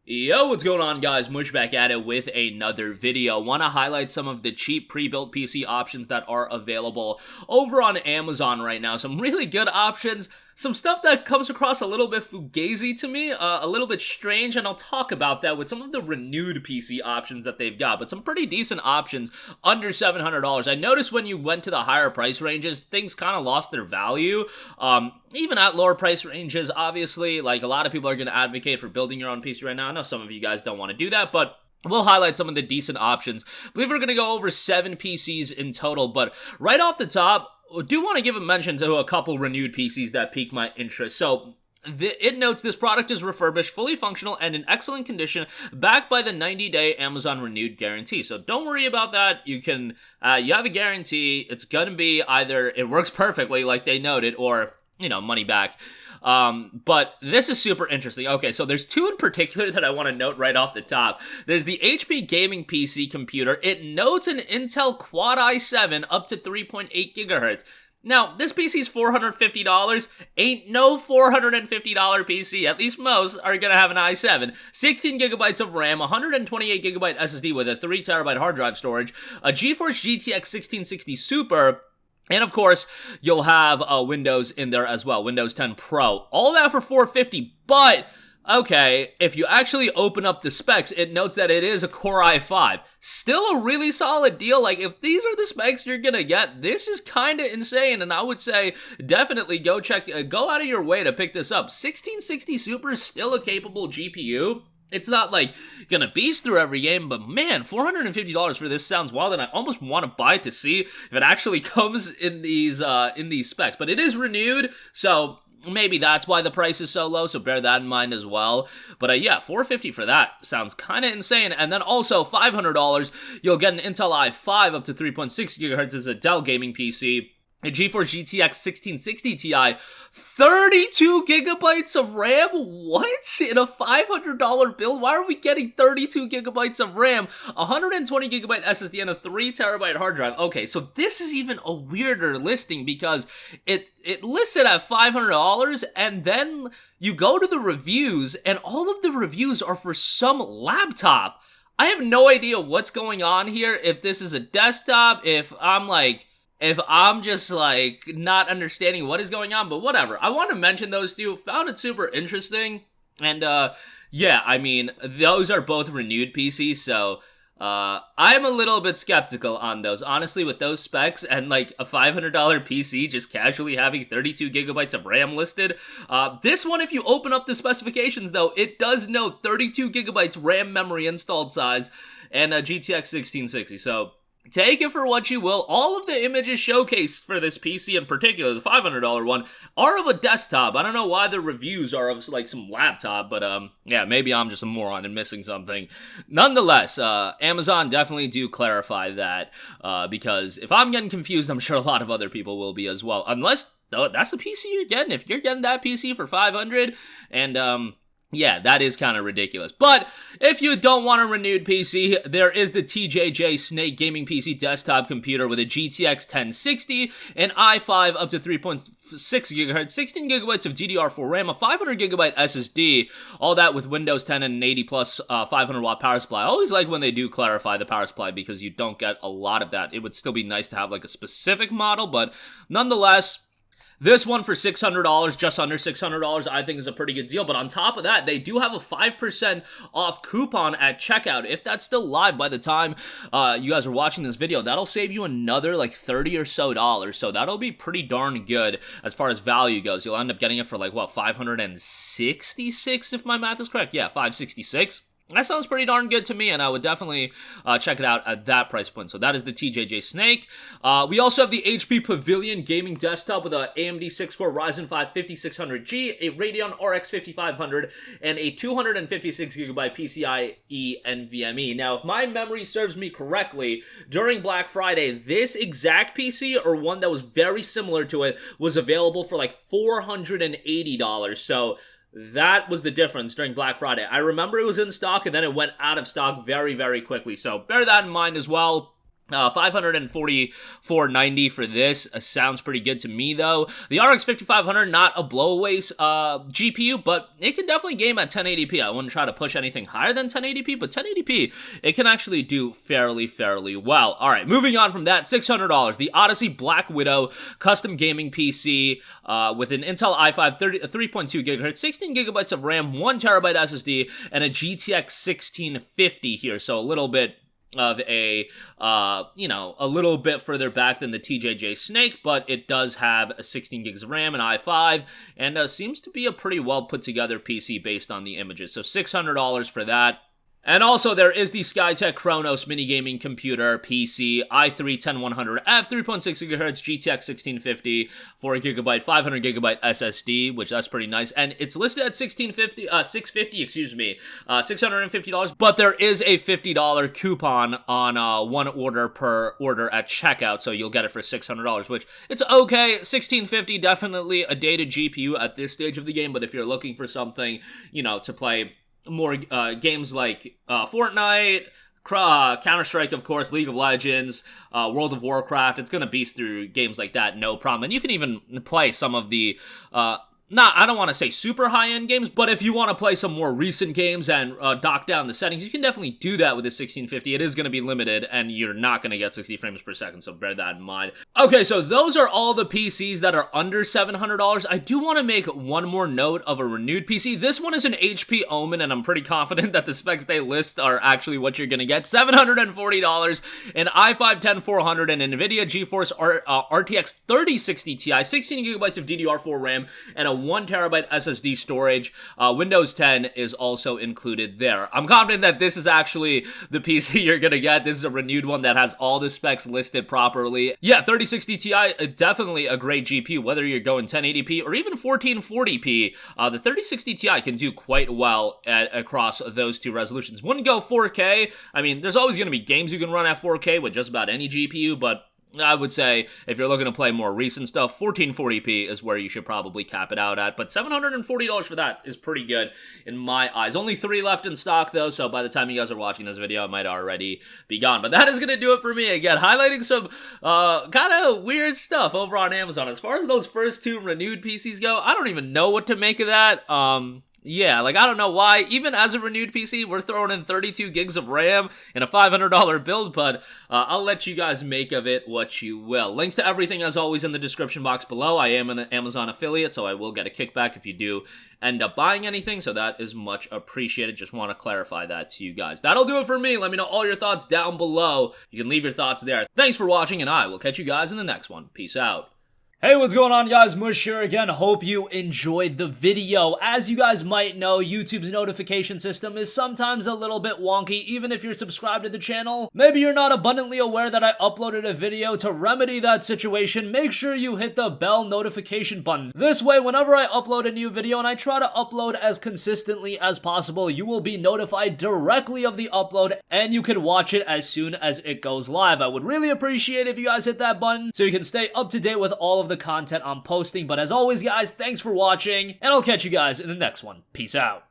Yo, what's going on, guys? Mush back at it with another video. Want to highlight some of the cheap pre-built PC options that are available over on Amazon right now. Some really good options, some stuff that comes across a little bit fugazi to me, a little bit strange, and I'll talk about that with some of the renewed PC options that they've got, but some pretty decent options under $700. I noticed when you went to the higher price ranges, things kind of lost their value. Even at lower price ranges, obviously, like a lot of people are going to advocate for building your own PC right now. I know some of you guys don't want to do that, but we'll highlight some of the decent options. I believe we're going to go over 7 PCs in total, but right off the top, I do want to give a mention to a couple renewed PCs that piqued my interest. So, it notes this product is refurbished, fully functional, and in excellent condition, backed by the 90-day Amazon renewed guarantee. So don't worry about that. You have a guarantee. It's going to be either it works perfectly, like they noted, or money back. But this is super interesting. Okay, so there's 2 in particular that I want to note right off the top. There's the HP gaming PC computer. It notes an Intel Quad i7 up to 3.8 gigahertz. Now, this PC's $450. Ain't no $450 PC. At least most are going to have an i7. 16 gigabytes of RAM, 128 gigabyte SSD with a 3 terabyte hard drive storage, a GeForce GTX 1660 Super, and of course, you'll have Windows in there as well, Windows 10 Pro. All that for $450, but okay, if you actually open up the specs, it notes that it is a Core i5. Still a really solid deal. Like, if these are the specs you're gonna get, this is kind of insane, and I would say definitely go out of your way to pick this up. 1660 Super is still a capable GPU. It's not like gonna beast through every game, but man, $450 for this sounds wild, and I almost want to buy it to see if it actually comes in these specs. But it is renewed, so maybe that's why the price is so low, so bear that in mind as well. But yeah, $450 for that sounds kind of insane. And then also $500, you'll get an Intel i5 up to 3.6 gigahertz as a Dell gaming PC. A GeForce GTX 1660 Ti, 32 gigabytes of RAM? What? In a $500 build? Why are we getting 32 gigabytes of RAM, 120 gigabyte SSD, and a 3 terabyte hard drive? Okay, so this is even a weirder listing because it listed at $500, and then you go to the reviews, and all of the reviews are for some laptop. I have no idea what's going on here, if this is a desktop, if I'm just not understanding what is going on, but whatever. I want to mention those 2. Found it super interesting. And yeah, I mean, those are both renewed PCs, so I'm a little bit skeptical on those. Honestly, with those specs and a $500 PC just casually having 32 gigabytes of RAM listed. This one, if you open up the specifications though, it does note 32 gigabytes RAM memory installed size and a GTX 1660. So take it for what you will. All of the images showcased for this PC in particular, the $500 one, are of a desktop. I don't know why the reviews are of some laptop, but yeah, maybe I'm just a moron and missing something. Nonetheless, Amazon definitely do clarify that, because if I'm getting confused, I'm sure a lot of other people will be as well. Unless that's the PC you're getting. If you're getting that PC for $500, and yeah, that is kind of ridiculous. But if you don't want a renewed PC, there is the TJJ Snake Gaming PC desktop computer with a GTX 1060, an i5 up to 3.6 gigahertz, 16 gigabytes of DDR4 RAM, a 500 gigabyte SSD, all that with Windows 10 and an 80 plus 500 watt power supply. I always like when they do clarify the power supply because you don't get a lot of that. It would still be nice to have a specific model, but nonetheless, this one for $600, just under $600, I think is a pretty good deal. But on top of that, they do have a 5% off coupon at checkout. If that's still live by the time you guys are watching this video, that'll save you another $30 or so. So that'll be pretty darn good as far as value goes. You'll end up getting it for $566 if my math is correct. Yeah, $566. That sounds pretty darn good to me, and I would definitely check it out at that price point. So that is the TJJ Snake. We also have the HP Pavilion gaming desktop with a AMD 6-core Ryzen 5 5600G, a Radeon RX 5500, and a 256GB PCIe NVMe. Now, if my memory serves me correctly, during Black Friday, this exact PC, or one that was very similar to it, was available for $480. So that was the difference during Black Friday. I remember it was in stock, and then it went out of stock very, very quickly. So bear that in mind as well. $544.90 for this sounds pretty good to me, though. The RX 5500, not a blowaway GPU, but it can definitely game at 1080p. I wouldn't try to push anything higher than 1080p, but 1080p, it can actually do fairly well. All right, moving on from that, $600. The Odyssey Black Widow custom gaming PC with an Intel i5 3.2 gigahertz, 16 gigabytes of RAM, 1 terabyte SSD, and a GTX 1650 here. So a little bit of a, a little bit further back than the TJJ Snake, but it does have a 16 gigs of RAM and i5, and seems to be a pretty well put together PC based on the images. So $600 for that. And also, there is the SkyTech Chronos mini gaming computer PC i3-10100F, 3.6 GHz, GTX 1650, 4GB, 500GB SSD, which that's pretty nice. And it's listed at $650, but there is a $50 coupon on one order per order at checkout, so you'll get it for $600, which it's okay. 1650, definitely a dated GPU at this stage of the game, but if you're looking for something, to play more games like Fortnite, Counter-Strike, of course, League of Legends, World of Warcraft, it's going to beast through games like that, no problem. And you can even play some of the I don't want to say super high-end games, but if you want to play some more recent games and dock down the settings, you can definitely do that with a 1650. It is going to be limited, and you're not going to get 60 frames per second, so bear that in mind. Okay, so those are all the PCs that are under $700. I do want to make one more note of a renewed PC. This one is an HP OMEN, and I'm pretty confident that the specs they list are actually what you're going to get. $740, an i5-10400, and NVIDIA GeForce RTX 3060 Ti, 16 gigabytes of DDR4 RAM, and a 1 terabyte SSD storage. Windows 10 is also included there. I'm confident that this is actually the PC you're gonna get. This is a renewed one that has all the specs listed properly. Yeah, 3060 Ti, definitely a great GPU, whether you're going 1080p or even 1440p. The 3060 Ti can do quite well across those two resolutions. Wouldn't go 4K. I mean, there's always gonna be games you can run at 4K with just about any GPU, but I would say if you're looking to play more recent stuff, 1440p is where you should probably cap it out at. But $740 for that is pretty good in my eyes. Only 3 left in stock, though, so by the time you guys are watching this video, it might already be gone. But that is going to do it for me. Again, highlighting some kind of weird stuff over on Amazon. As far as those first 2 renewed PCs go, I don't even know what to make of that. Yeah, I don't know why. Even as a renewed PC, we're throwing in 32 gigs of RAM in a $500 build, but I'll let you guys make of it what you will. Links to everything, as always, in the description box below. I am an Amazon affiliate, so I will get a kickback if you do end up buying anything, so that is much appreciated. Just want to clarify that to you guys. That'll do it for me. Let me know all your thoughts down below. You can leave your thoughts there. Thanks for watching, and I will catch you guys in the next one. Peace out. Hey, what's going on, guys? Mush here again. Hope you enjoyed the video. As you guys might know, YouTube's notification system is sometimes a little bit wonky, even if you're subscribed to the channel. Maybe you're not abundantly aware that I uploaded a video. To remedy that situation, make sure you hit the bell notification button. This way, whenever I upload a new video, and I try to upload as consistently as possible, you will be notified directly of the upload, and you can watch it as soon as it goes live. I would really appreciate if you guys hit that button so you can stay up to date with all of the content I'm posting. But as always, guys, thanks for watching, and I'll catch you guys in the next one. Peace out.